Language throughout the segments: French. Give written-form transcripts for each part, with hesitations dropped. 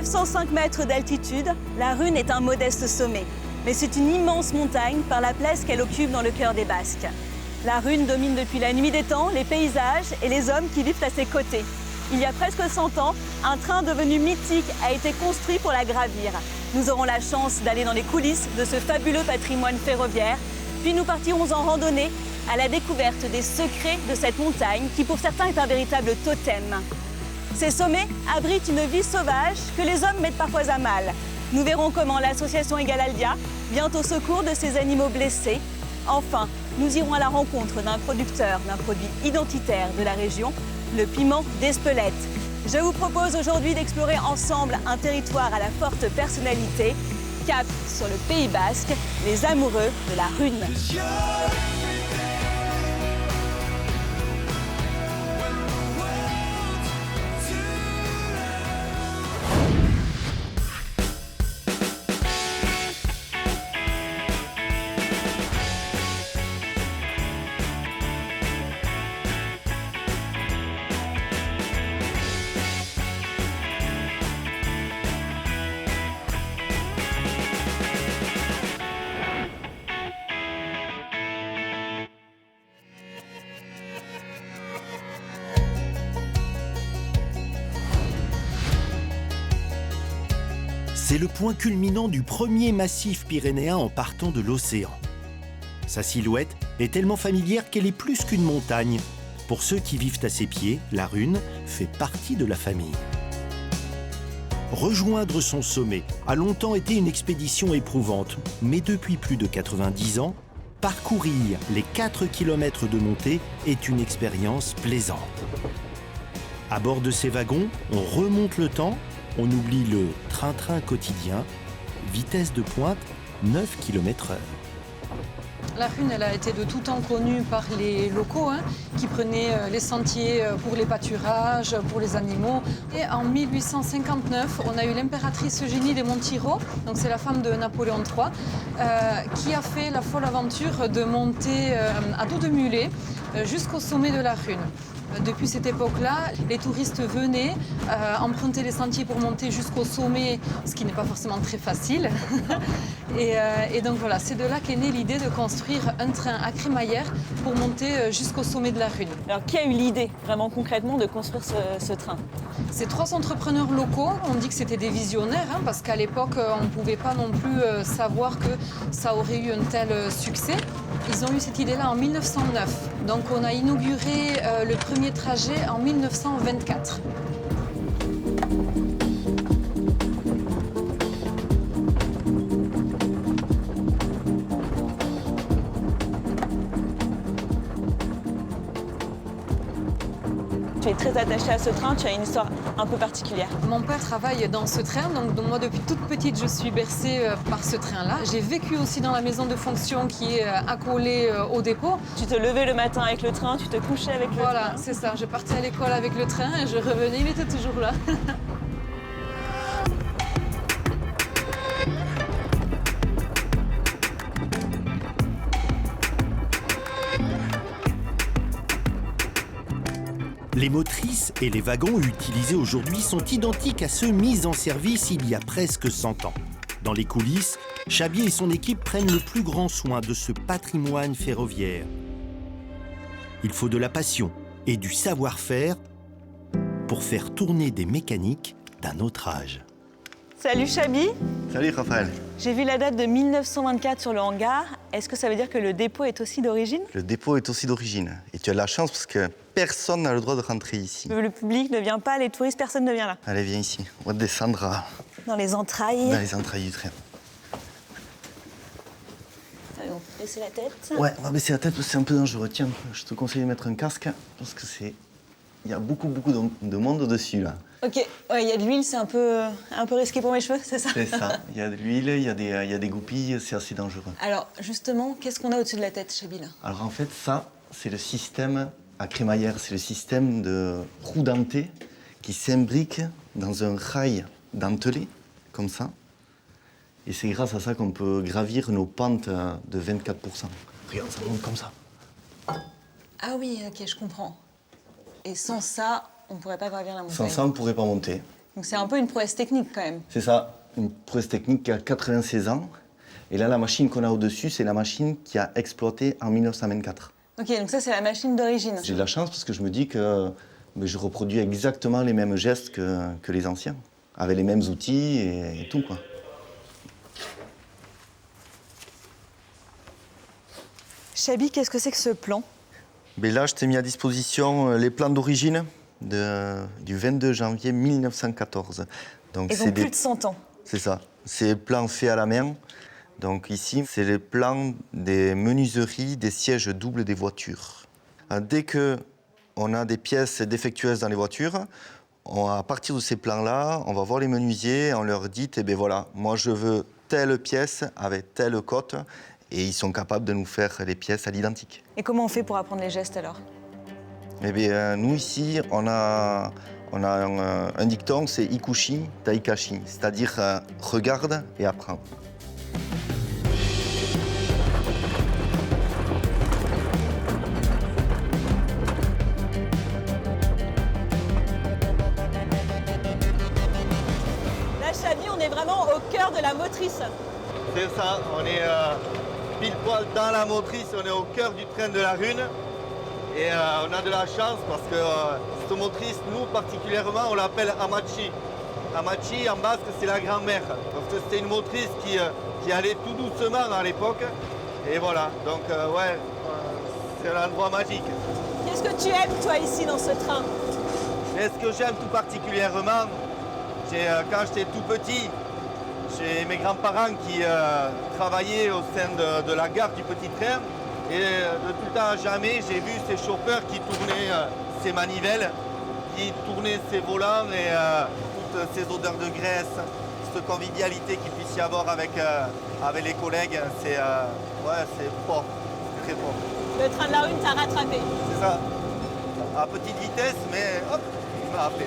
905 mètres d'altitude, la Rune est un modeste sommet. Mais c'est une immense montagne par la place qu'elle occupe dans le cœur des Basques. La Rune domine depuis la nuit des temps les paysages et les hommes qui vivent à ses côtés. Il y a presque 100 ans, un train devenu mythique a été construit pour la gravir. Nous aurons la chance d'aller dans les coulisses de ce fabuleux patrimoine ferroviaire. Puis nous partirons en randonnée à la découverte des secrets de cette montagne qui pour certains est un véritable totem. Ces sommets abritent une vie sauvage que les hommes mettent parfois à mal. Nous verrons comment l'association Egalaldia vient au secours de ces animaux blessés. Enfin, nous irons à la rencontre d'un producteur d'un produit identitaire de la région, le piment d'Espelette. Je vous propose aujourd'hui d'explorer ensemble un territoire à la forte personnalité. Cap sur le Pays Basque, les amoureux de la Rune. C'est le point culminant du premier massif pyrénéen en partant de l'océan. Sa silhouette est tellement familière qu'elle est plus qu'une montagne. Pour ceux qui vivent à ses pieds, la Rune fait partie de la famille. Rejoindre son sommet a longtemps été une expédition éprouvante, mais depuis plus de 90 ans, parcourir les 4 km de montée est une expérience plaisante. À bord de ces wagons, on remonte le temps. On oublie le train-train quotidien, vitesse de pointe 9 km/h. La Rune, elle a été de tout temps connue par les locaux qui prenaient les sentiers pour les pâturages, pour les animaux. Et en 1859, on a eu l'impératrice Eugénie de Montijo, donc c'est la femme de Napoléon III, qui a fait la folle aventure de monter à dos de mulet jusqu'au sommet de la Rune. Depuis cette époque-là, les touristes venaient emprunter les sentiers pour monter jusqu'au sommet, ce qui n'est pas forcément très facile. et donc voilà, c'est de là qu'est née l'idée de construire un train à crémaillère pour monter jusqu'au sommet de la Rune. Alors qui a eu l'idée, vraiment concrètement, de construire ce train? C'est 3 entrepreneurs locaux. On dit que c'était des visionnaires, parce qu'à l'époque, on ne pouvait pas non plus savoir que ça aurait eu un tel succès. Ils ont eu cette idée-là en 1909. Donc on a inauguré le premier trajet en 1924. Tu es très attachée à ce train, tu as une histoire un peu particulière. Mon père travaille dans ce train, donc moi depuis toute petite je suis bercée par ce train-là. J'ai vécu aussi dans la maison de fonction qui est accolée au dépôt. Tu te levais le matin avec le train, tu te couchais avec le train. Voilà, c'est ça. Je partais à l'école avec le train et je revenais, il était toujours là. Les motrices et les wagons utilisés aujourd'hui sont identiques à ceux mis en service il y a presque 100 ans. Dans les coulisses, Chabier et son équipe prennent le plus grand soin de ce patrimoine ferroviaire. Il faut de la passion et du savoir-faire pour faire tourner des mécaniques d'un autre âge. Salut Chabi. Salut Raphaël. J'ai vu la date de 1924 sur le hangar. Est-ce que ça veut dire que le dépôt est aussi d'origine? Le dépôt est aussi d'origine. Et tu as de la chance parce que personne n'a le droit de rentrer ici. Le public ne vient pas, les touristes, personne ne vient là. Allez, viens ici. On va descendre Dans les entrailles. dans les entrailles du train. Allez, on peut baisser la tête. Ouais, on va baisser la tête parce que c'est un peu dangereux. Tiens, je te conseille de mettre un casque parce que il y a beaucoup de monde dessus là. Ok, ouais, il y a de l'huile, c'est un peu risqué pour mes cheveux, c'est ça? C'est ça. Il y a de l'huile, il y a des goupilles, c'est assez dangereux. Alors, justement, qu'est-ce qu'on a au-dessus de la tête, Chabi, là? Alors en fait, ça, c'est le système à crémaillère. C'est le système de roue dentée qui s'imbrique dans un rail dentelé, comme ça. Et c'est grâce à ça qu'on peut gravir nos pentes de 24%. Regarde, ça monte comme ça. Ah oui, ok, je comprends. Et sans ça, on ne pourrait pas gravir la montagne. Sans ça, on ne pourrait pas monter. Donc c'est un peu une prouesse technique quand même. C'est ça, une prouesse technique qui a 96 ans. Et là, la machine qu'on a au-dessus, c'est la machine qui a exploité en 1924. Ok, donc ça c'est la machine d'origine. J'ai de la chance parce que je me dis que je reproduis exactement les mêmes gestes que les anciens, avec les mêmes outils et tout, quoi. Chabi, qu'est-ce que c'est que ce plan? Mais là, je t'ai mis à disposition les plans d'origine du 22 janvier 1914. Donc, Ils ont plus de 100 ans. C'est ça. C'est les plans faits à la main. Donc ici, c'est les plans des menuiseries des sièges doubles des voitures. Dès qu'on a des pièces défectueuses dans les voitures, à partir de ces plans-là, on va voir les menuisiers, on leur dit, eh bien voilà, moi je veux telle pièce avec telle cote, et ils sont capables de nous faire les pièces à l'identique. Et comment on fait pour apprendre les gestes alors? Eh bien, nous ici, on a un dicton, c'est ikushi, taikashi, c'est-à-dire regarde et apprends. Là, Chabi, on est vraiment au cœur de la motrice. C'est ça, on est pile poil dans la motrice, on est au cœur du train de la Rhune. Et on a de la chance parce que cette motrice, nous particulièrement, on l'appelle Amachi. Amachi, en basque, c'est la grand-mère. Parce que c'était une motrice qui allait tout doucement à l'époque. Et voilà, donc ouais, c'est un endroit magique. Qu'est-ce que tu aimes, toi, ici, dans ce train? Mais ce que j'aime tout particulièrement, quand j'étais tout petit, j'ai mes grands-parents qui travaillaient au sein de la gare du Petit Train. Et de tout le temps à jamais, j'ai vu ces chauffeurs qui tournaient ces manivelles, qui tournaient ces volants et toutes ces odeurs de graisse, cette convivialité qu'il puisse y avoir avec les collègues, c'est fort, c'est très fort. Le train de la Rhune t'a rattrapé. C'est ça, à petite vitesse, mais hop, il m'a appelé.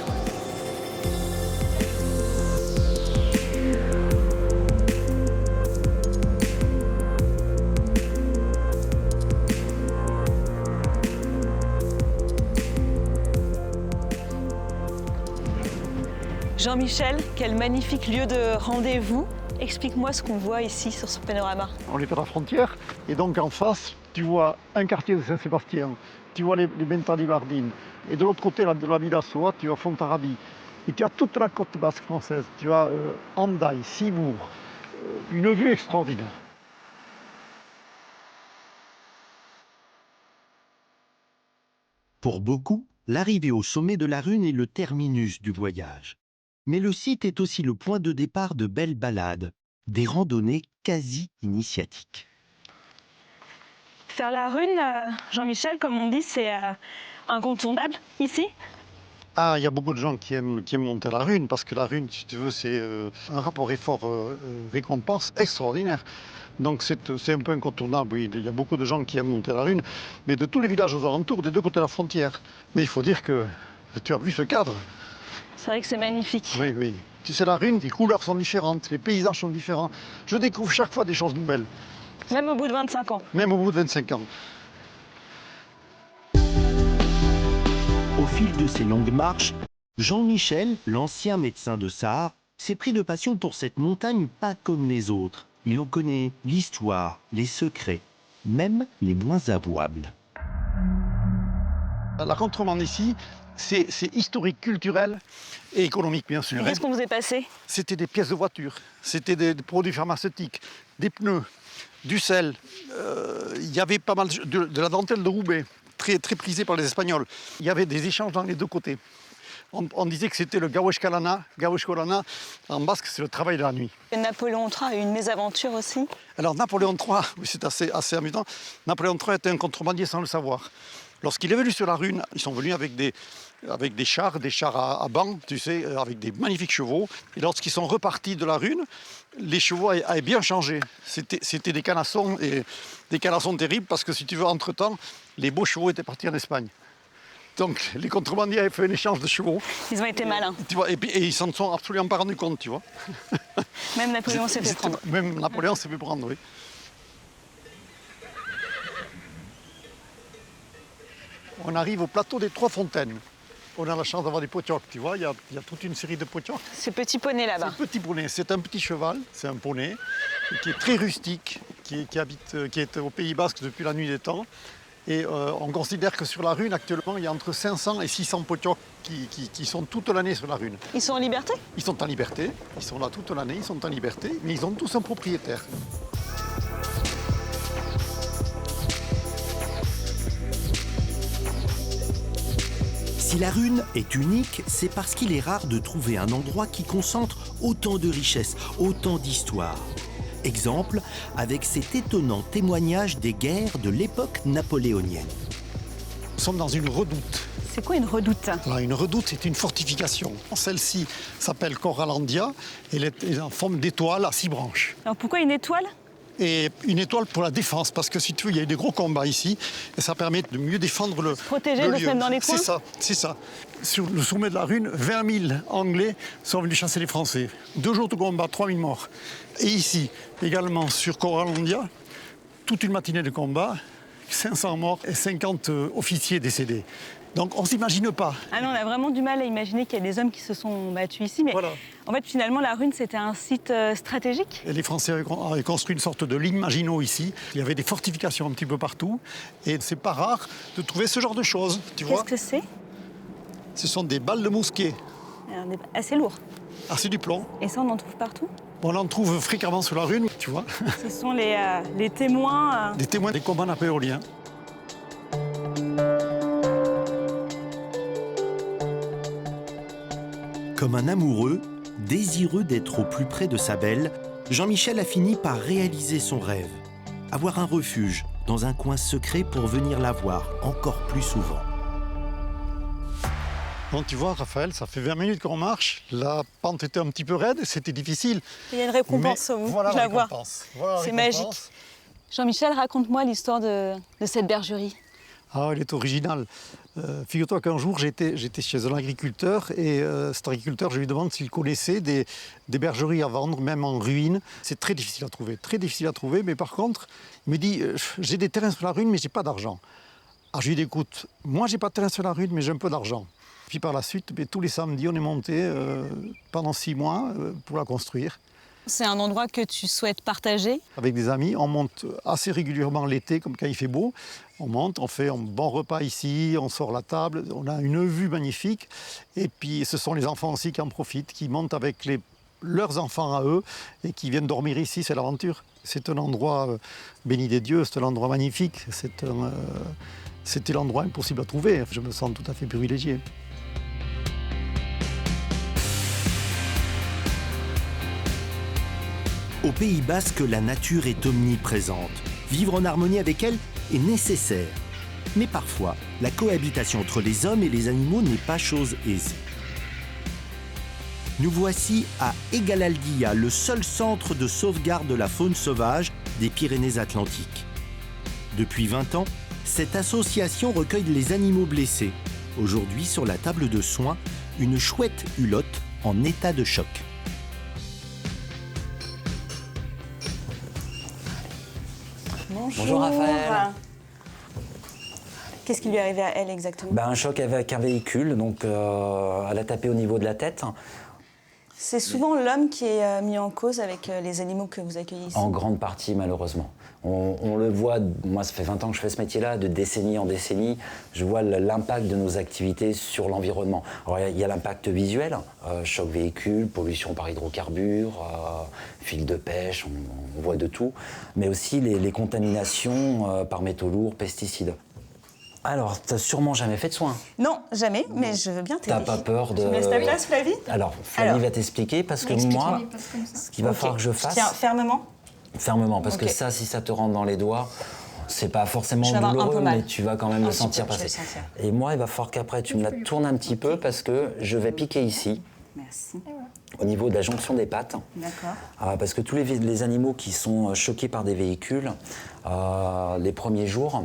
Jean-Michel, quel magnifique lieu de rendez-vous. Explique-moi ce qu'on voit ici sur ce panorama. On est à la frontière et donc en face, tu vois un quartier de Saint-Sébastien, tu vois les Bentalibardines et de l'autre côté de la Villa Soa, tu as Fontarabie. Et tu as toute la côte basque française, tu as Hendaye, Cibourg, une vue extraordinaire. Pour beaucoup, l'arrivée au sommet de la Rhune est le terminus du voyage. Mais le site est aussi le point de départ de belles balades, des randonnées quasi initiatiques. Faire la Rhune, Jean-Michel, comme on dit, c'est incontournable ici. Ah, il y a beaucoup de gens qui aiment monter la Rhune, parce que la Rhune, si tu veux, c'est un rapport effort-récompense extraordinaire. Donc c'est un peu incontournable, oui. Il y a beaucoup de gens qui aiment monter la Rhune, mais de tous les villages aux alentours, des deux côtés de la frontière. Mais il faut dire que tu as vu ce cadre. C'est vrai que c'est magnifique. Oui, oui. Tu sais, la Rhune, les couleurs sont différentes, les paysages sont différents. Je découvre chaque fois des choses nouvelles. Même au bout de 25 ans. Même au bout de 25 ans. Au fil de ces longues marches, Jean-Michel, l'ancien médecin de Sarre, s'est pris de passion pour cette montagne pas comme les autres. Il en connaît l'histoire, les secrets, même les moins avouables. La contrebande ici, c'est historique, culturel et économique, bien sûr. Qu'est-ce qu'on vous est passé? C'était des pièces de voiture, c'était des produits pharmaceutiques, des pneus, du sel. Il y avait pas mal de la dentelle de Roubaix, très, très prisée par les Espagnols. Il y avait des échanges dans les deux côtés. On disait que c'était le Gaueshkolana. Gaueshkolana, en basque, c'est le travail de la nuit. Et Napoléon III a eu une mésaventure aussi. Alors Napoléon III, oui, c'est assez amusant, Napoléon III était un contrebandier sans le savoir. Lorsqu'il est venu sur la Rhune, ils sont venus avec des chars à bancs, tu sais, avec des magnifiques chevaux. Et lorsqu'ils sont repartis de la Rhune, les chevaux avaient bien changé. C'était des canassons, et des canassons terribles, parce que si tu veux, entre-temps, les beaux chevaux étaient partis en Espagne. Donc les contrebandiers avaient fait un échange de chevaux. Ils ont été malins. Tu vois, et ils s'en sont absolument pas rendus compte, tu vois. Même Napoléon s'est fait prendre. Même Napoléon s'est fait prendre, oui. On arrive au plateau des Trois Fontaines. On a la chance d'avoir des potiocs, tu vois, il y a toute une série de potiocs. Ce petit poney là-bas. Ce petit poney, c'est un petit cheval, c'est un poney qui est très rustique, qui est au Pays Basque depuis la nuit des temps. Et on considère que sur la Rune, actuellement, il y a entre 500 et 600 potiocs qui sont toute l'année sur la Rune. Ils sont en liberté? Ils sont en liberté, ils sont là toute l'année, ils sont en liberté, mais ils ont tous un propriétaire. Si la Rune est unique, c'est parce qu'il est rare de trouver un endroit qui concentre autant de richesses, autant d'histoires. Exemple avec cet étonnant témoignage des guerres de l'époque napoléonienne. Nous sommes dans une redoute. C'est quoi une redoute? Alors, une redoute, c'est une fortification. Celle-ci s'appelle Coralandia, elle est en forme d'étoile à 6 branches. Alors pourquoi une étoile? Et une étoile pour la défense, parce que si tu veux, il y a eu des gros combats ici, et ça permet de mieux défendre le protéger, le de lieu. se mettre dans les coins. C'est ça. Sur le sommet de la Rune, 20 000 Anglais sont venus chasser les Français. 2 jours de combat, 3 000 morts. Et ici, également sur Coralandia, toute une matinée de combat, 500 morts et 50 officiers décédés. Donc on ne s'imagine pas. Ah non, on a vraiment du mal à imaginer qu'il y a des hommes qui se sont battus ici. Mais Voilà. en fait, finalement, la Rune, c'était un site stratégique. Et les Français avaient construit une sorte de ligne Maginot ici. Il y avait des fortifications un petit peu partout. Et c'est pas rare de trouver ce genre de choses, tu vois. Qu'est-ce que c'est? Ce sont des balles de mousquet. Alors, assez lourd. Ah, c'est du plomb. Et ça, on en trouve partout? On en trouve fréquemment sur la Rune, tu vois. Ce sont les témoins. Des témoins des combats napoléoniens. Comme un amoureux, désireux d'être au plus près de sa belle, Jean-Michel a fini par réaliser son rêve. Avoir un refuge dans un coin secret pour venir la voir encore plus souvent. Donc tu vois, Raphaël, ça fait 20 minutes qu'on marche. La pente était un petit peu raide, c'était difficile. Il y a une récompense Mais au bout, voilà je la vois. Voilà la C'est récompense. magique. Jean-Michel, raconte-moi l'histoire de cette bergerie. Ah, elle est originale. Figure-toi qu'un jour, j'étais chez un agriculteur et cet agriculteur, je lui demande s'il connaissait des bergeries à vendre, même en ruine. C'est très difficile à trouver, mais par contre, il me dit j'ai des terrains sur la Rune, mais j'ai pas d'argent. Ah, je lui dis écoute, moi j'ai pas de terrain sur la Rune, mais j'ai un peu d'argent. Puis par la suite, tous les samedis, on est monté pendant 6 mois pour la construire. C'est un endroit que tu souhaites partager? Avec des amis, on monte assez régulièrement l'été, comme quand il fait beau. On monte, on fait un bon repas ici, on sort la table, on a une vue magnifique. Et puis ce sont les enfants aussi qui en profitent, qui montent avec leurs enfants à eux et qui viennent dormir ici, c'est l'aventure. C'est un endroit béni des dieux, c'est un endroit magnifique. C'était l'endroit impossible à trouver. Je me sens tout à fait privilégié. Au Pays Basque, la nature est omniprésente. Vivre en harmonie avec elle est nécessaire. Mais parfois, la cohabitation entre les hommes et les animaux n'est pas chose aisée. Nous voici à Egalaldia, le seul centre de sauvegarde de la faune sauvage des Pyrénées-Atlantiques. Depuis 20 ans, cette association recueille les animaux blessés. Aujourd'hui, sur la table de soins, une chouette hulotte en état de choc. Bonjour Raphaël. Qu'est-ce qui lui est arrivé à elle exactement? Un choc avec un véhicule, donc elle a tapé au niveau de la tête. C'est souvent l'homme qui est mis en cause avec les animaux que vous accueillez ici. En grande partie, malheureusement. On le voit, moi ça fait 20 ans que je fais ce métier-là, de décennie en décennie, je vois l'impact de nos activités sur l'environnement. Alors il y a l'impact visuel, choc véhicule, pollution par hydrocarbures, fil de pêche, on voit de tout, mais aussi les contaminations par métaux lourds, pesticides. Alors, t'as sûrement jamais fait de soins? Non, jamais, mais je veux bien t'aider. T'as pas peur de... Tu me laisses ta place, Flavie? Alors, Flavie va t'expliquer, parce que moi, ce qu'il va falloir que je fasse... Tiens, fermement. Fermement, parce Ok. que ça, si ça te rentre dans les doigts, c'est pas forcément Je vais avoir un douloureux, peu mal. mais tu vas quand même Un le petit sentir peu, je vais passer. le sentir. Et moi, il va falloir qu'après, tu me la tournes un petit peu, parce que je vais piquer ici, Merci. au niveau de la jonction des pattes. D'accord. Parce que tous les animaux qui sont choqués par des véhicules, les premiers jours,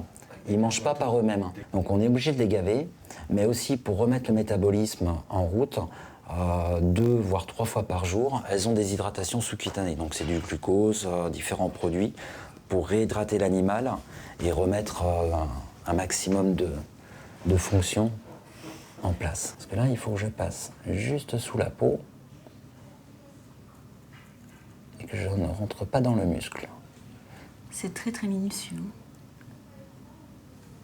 ils ne mangent pas par eux-mêmes. Donc on est obligé de les gaver, mais aussi pour remettre le métabolisme en route, 2 voire 3 fois par jour, elles ont des hydratations sous-cutanées. Donc c'est du glucose, différents produits, pour réhydrater l'animal et remettre un maximum de fonctions en place. Parce que là, il faut que je passe juste sous la peau et que je ne rentre pas dans le muscle. C'est très très minutieux.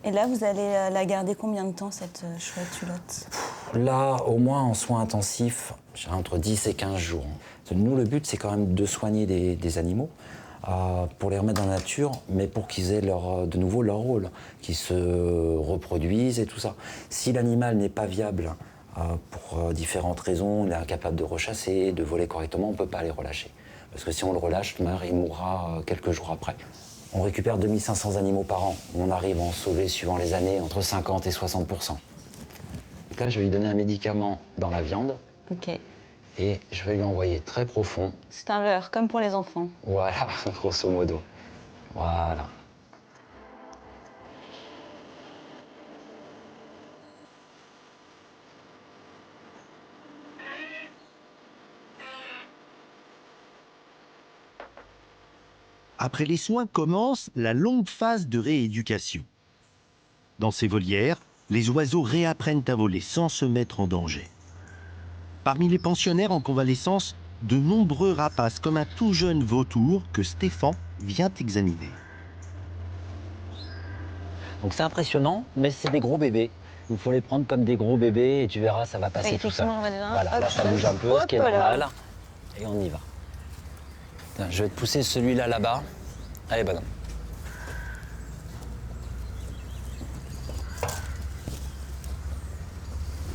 Et là, vous allez la garder combien de temps, cette chouette Hulotte? Là, au moins en soins intensifs, j'ai entre 10 et 15 jours. Nous, le but, c'est quand même de soigner des animaux pour les remettre dans la nature, mais pour qu'ils aient de nouveau leur rôle, qu'ils se reproduisent et tout ça. Si l'animal n'est pas viable pour différentes raisons, il est incapable de rechasser, de voler correctement, on ne peut pas les relâcher. Parce que si on le relâche, il mourra quelques jours après. On récupère 2500 animaux par an. On arrive à en sauver, suivant les années, entre 50 et 60%. Donc là, je vais lui donner un médicament dans la viande. Ok. Et je vais lui envoyer très profond. C'est un leurre, comme pour les enfants. Voilà, grosso modo. Voilà. Après les soins commence la longue phase de rééducation. Dans ces volières, les oiseaux réapprennent à voler sans se mettre en danger. Parmi les pensionnaires en convalescence, de nombreux rapaces comme un tout jeune vautour que Stéphane vient examiner. Donc c'est impressionnant, mais c'est des gros bébés. Il faut les prendre comme des gros bébés et tu verras, ça va passer tout seul. Voilà, là ça bouge un peu, ce qui est normal. Et on y va. Tiens, je vais te pousser celui-là là-bas. Allez, bonhomme.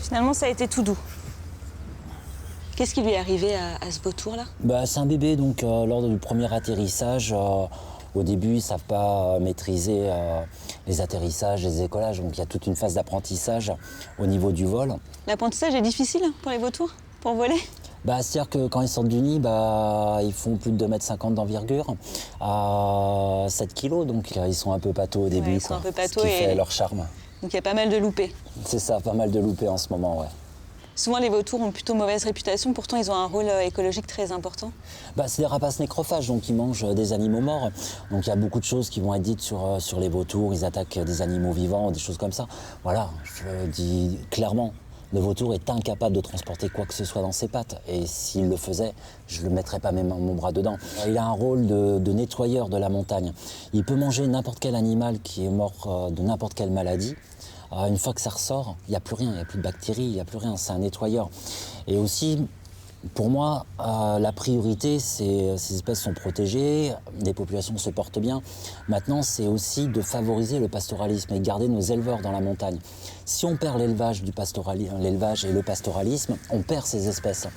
Finalement, ça a été tout doux. Qu'est-ce qui lui est arrivé à ce vautour-là? C'est un bébé, donc lors du premier atterrissage, au début, ils ne savent pas maîtriser les atterrissages, les écollages. Donc il y a toute une phase d'apprentissage au niveau du vol. L'apprentissage est difficile pour les vautours, pour voler? C'est-à-dire que quand ils sortent du nid, ils font plus de 2,50 m d'envergure à 7 kg, donc ils sont un peu pâteaux au début. Ouais, ils sont un peu pâteaux ce qui fait leur charme. Donc il y a pas mal de loupés. C'est ça, pas mal de loupés en ce moment, ouais. Souvent, les vautours ont plutôt mauvaise réputation, pourtant ils ont un rôle écologique très important. C'est des rapaces nécrophages, donc ils mangent des animaux morts. Donc il y a beaucoup de choses qui vont être dites sur les vautours, ils attaquent des animaux vivants, des choses comme ça. Voilà, je le dis clairement. Le vautour est incapable de transporter quoi que ce soit dans ses pattes. Et s'il le faisait, je ne mettrais pas même mon bras dedans. Il a un rôle de nettoyeur de la montagne. Il peut manger n'importe quel animal qui est mort de n'importe quelle maladie. Une fois que ça ressort, il n'y a plus rien, il n'y a plus de bactéries, il n'y a plus rien, c'est un nettoyeur. Et aussi, pour moi, la priorité, ces espèces sont protégées, les populations se portent bien. Maintenant, c'est aussi de favoriser le pastoralisme et de garder nos éleveurs dans la montagne. Si on perd l'élevage et le pastoralisme, on perd ces espèces.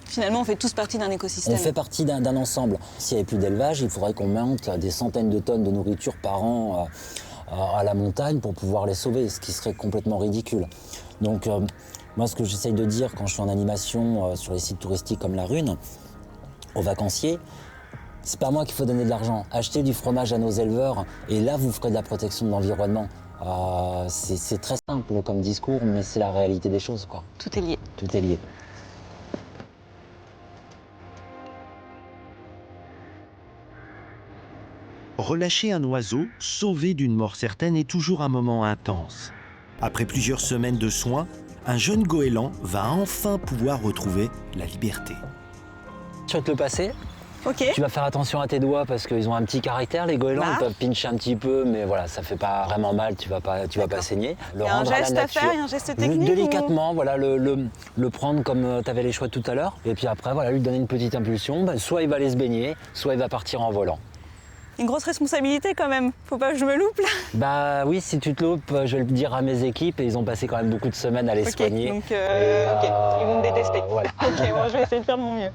Finalement, on fait tous partie d'un écosystème. On fait partie d'un ensemble. S'il n'y avait plus d'élevage, il faudrait qu'on monte des centaines de tonnes de nourriture par an à la montagne pour pouvoir les sauver, ce qui serait complètement ridicule. Donc, moi, ce que j'essaye de dire quand je suis en animation sur les sites touristiques comme la Rune, aux vacanciers, c'est pas moi qu'il faut donner de l'argent. Achetez du fromage à nos éleveurs et là, vous ferez de la protection de l'environnement. C'est très simple comme discours, mais c'est la réalité des choses, quoi. Tout est lié. Tout est lié. Relâcher un oiseau, sauvé d'une mort certaine, est toujours un moment intense. Après plusieurs semaines de soins, un jeune goéland va enfin pouvoir retrouver la liberté. Je vais te le passer. Ok. Tu vas faire attention à tes doigts parce qu'ils ont un petit caractère, les goélands. Bah. Ils peuvent pincher un petit peu, mais voilà, ça fait pas vraiment mal, tu vas pas saigner. Il y a un geste à faire, il y a un geste technique délicatement, voilà, le prendre comme tu avais les chouettes tout à l'heure. Et puis après, voilà, lui donner une petite impulsion. Soit il va aller se baigner, soit il va partir en volant. Une grosse responsabilité quand même, faut pas que je me loupe là. Oui, si tu te loupes, je vais le dire à mes équipes et ils ont passé quand même beaucoup de semaines à les soigner. Donc, ok, ils vont me détester. Voilà. Ok, bon, je vais essayer de faire de mon mieux.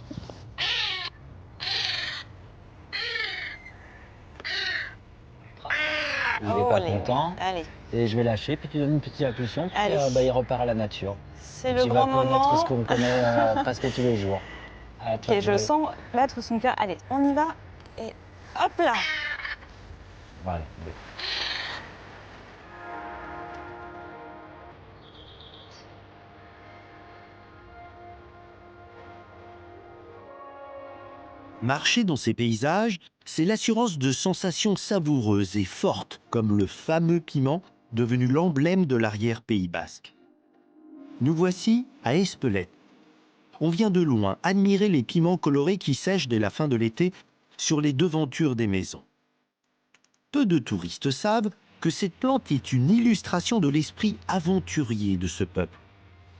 Il n'est pas content. Allez, Et je vais lâcher, puis tu donnes une petite impulsion, puis Allez. il repart à la nature. c'est Et le tu grand vas connaître moment. ce qu'on connaît presque tous les jours. À toi Ok, de je jouer. sens battre son cœur. Allez, on y va. Et hop là. Voilà. Marcher dans ces paysages, c'est l'assurance de sensations savoureuses et fortes, comme le fameux piment devenu l'emblème de l'arrière-Pays basque. Nous voici à Espelette. On vient de loin admirer les piments colorés qui sèchent dès la fin de l'été sur les devantures des maisons. Peu de touristes savent que cette plante est une illustration de l'esprit aventurier de ce peuple.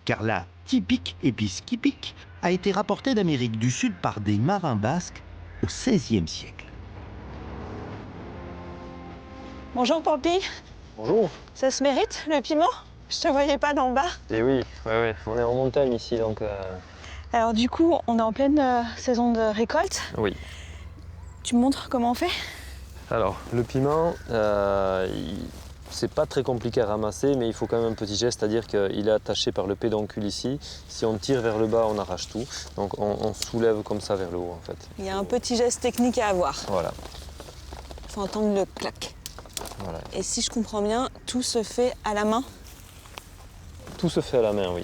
Car la typique épice qui pique a été rapportée d'Amérique du Sud par des marins basques au XVIe siècle. Bonjour Pampi, Bonjour. ça se mérite le piment? Je te voyais pas d'en bas. Et oui, on est en montagne ici, donc Alors du coup, on est en pleine saison de récolte. oui. Tu me montres comment on fait? Alors, le piment, c'est pas très compliqué à ramasser, mais il faut quand même un petit geste, c'est-à-dire qu'il est attaché par le pédoncule ici. Si on tire vers le bas, on arrache tout. Donc on soulève comme ça vers le haut, en fait. Il y a un petit geste technique à avoir. Voilà. Il faut entendre le clac. Voilà. Et si je comprends bien, tout se fait à la main. Tout se fait à la main, oui.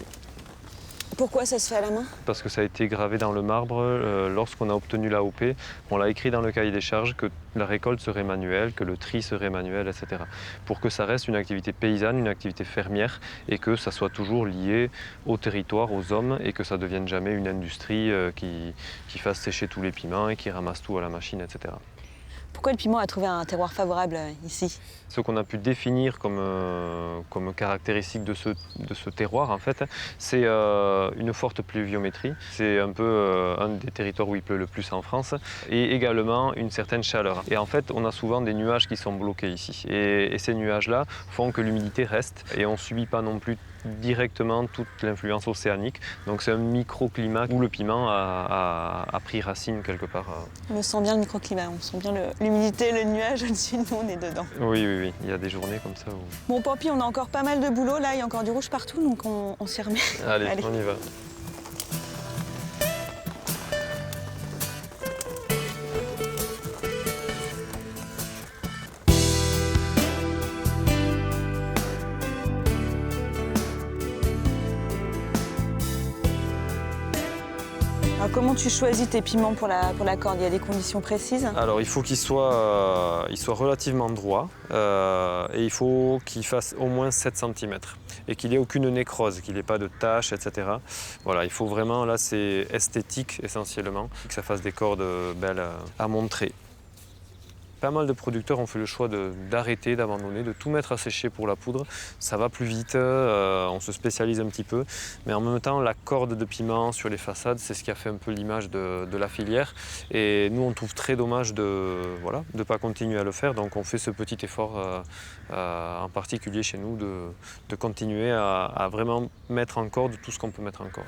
Pourquoi ça se fait à la main? Parce que ça a été gravé dans le marbre lorsqu'on a obtenu l'AOP. On l'a écrit dans le cahier des charges que la récolte serait manuelle, que le tri serait manuel, etc. Pour que ça reste une activité paysanne, une activité fermière et que ça soit toujours lié au territoire, aux hommes et que ça ne devienne jamais une industrie qui fasse sécher tous les piments et qui ramasse tout à la machine, etc. Pourquoi le piment a trouvé un terroir favorable ici? Ce qu'on a pu définir comme caractéristique de ce terroir, en fait, c'est une forte pluviométrie. C'est un peu un des territoires où il pleut le plus en France, et également une certaine chaleur. Et en fait, on a souvent des nuages qui sont bloqués ici. Et ces nuages-là font que l'humidité reste, et on ne subit pas non plus directement toute l'influence océanique. Donc c'est un microclimat où le piment a pris racine quelque part. On sent bien le microclimat, on sent bien l'humidité, le nuage au-dessus de nous, on est dedans. Oui, il y a des journées comme ça où... Bon Pampi, on a encore pas mal de boulot là, il y a encore du rouge partout, donc on s'y remet. Allez, on y va. Alors comment tu choisis tes piments pour la corde? Il y a des conditions précises? Alors il faut qu'il soit relativement droit et il faut qu'il fasse au moins 7 cm et qu'il n'y ait aucune nécrose, qu'il n'y ait pas de taches, etc. Voilà, il faut vraiment, là c'est esthétique essentiellement, que ça fasse des cordes belles à montrer. Pas mal de producteurs ont fait le choix d'arrêter, d'abandonner, de tout mettre à sécher pour la poudre. Ça va plus vite, on se spécialise un petit peu. Mais en même temps, la corde de piment sur les façades, c'est ce qui a fait un peu l'image de la filière. Et nous, on trouve très dommage de ne pas continuer à le faire. Donc on fait ce petit effort, en particulier chez nous, de continuer à vraiment mettre en corde tout ce qu'on peut mettre en corde.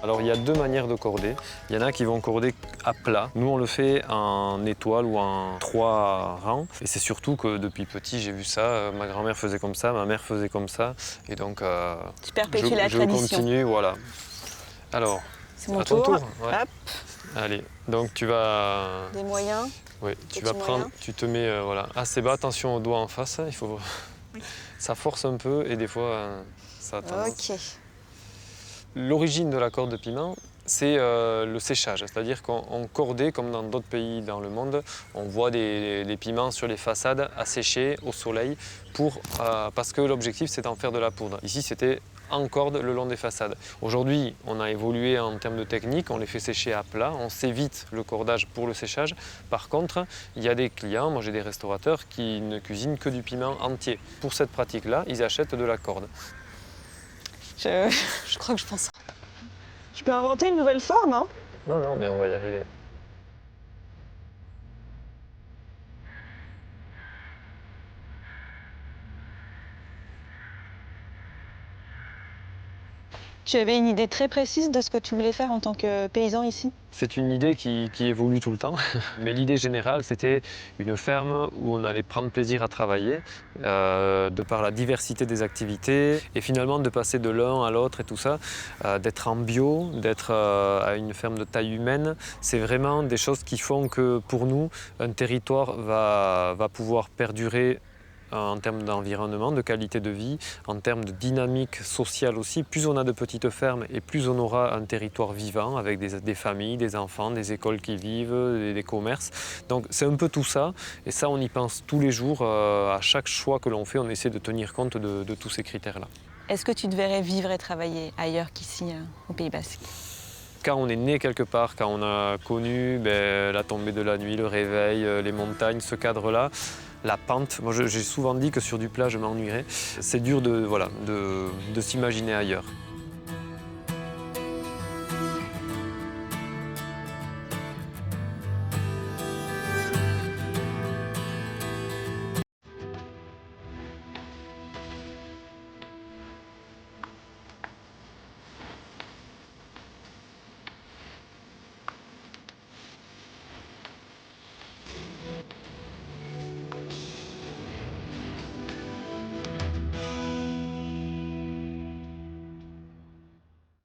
Alors il y a deux manières de corder. Il y en a qui vont corder à plat. Nous on le fait en étoile ou en 3 rangs. Et c'est surtout que depuis petit j'ai vu ça. Ma grand-mère faisait comme ça, ma mère faisait comme ça. Et donc tu perpétues la tradition. Je continue, voilà. Alors, c'est mon à ton tour. tour. Ouais. Hop. Allez, donc tu vas... Des moyens. Oui, tu vas prendre, tu te mets voilà, assez bas, attention aux doigts en face. Il faut... Oui. Ça force un peu et des fois ça a tendance. Ok. L'origine de la corde de piment, c'est le séchage, c'est-à-dire qu'on cordait, comme dans d'autres pays dans le monde, on voit des piments sur les façades à sécher au soleil parce que l'objectif c'est d'en faire de la poudre. Ici c'était en corde le long des façades. Aujourd'hui on a évolué en termes de technique, on les fait sécher à plat, on s'évite le cordage pour le séchage. Par contre, il y a des clients, moi j'ai des restaurateurs qui ne cuisinent que du piment entier. Pour cette pratique-là, ils achètent de la corde. Je crois que je pense. Je peux inventer une nouvelle forme, hein? Non, mais on va y arriver. Tu avais une idée très précise de ce que tu voulais faire en tant que paysan ici? C'est une idée qui évolue tout le temps. Mais l'idée générale, c'était une ferme où on allait prendre plaisir à travailler, de par la diversité des activités, et finalement de passer de l'un à l'autre et tout ça, d'être en bio, d'être à une ferme de taille humaine. C'est vraiment des choses qui font que pour nous, un territoire va pouvoir perdurer en termes d'environnement, de qualité de vie, en termes de dynamique sociale aussi. Plus on a de petites fermes et plus on aura un territoire vivant avec des familles, des enfants, des écoles qui vivent, des commerces. Donc c'est un peu tout ça et ça on y pense tous les jours. À chaque choix que l'on fait, on essaie de tenir compte de tous ces critères-là. Est-ce que tu te verrais vivre et travailler ailleurs qu'ici, au Pays Basque? Quand on est né quelque part, quand on a connu la tombée de la nuit, le réveil, les montagnes, ce cadre-là, la pente, moi j'ai souvent dit que sur du plat je m'ennuierais. C'est dur de s'imaginer ailleurs.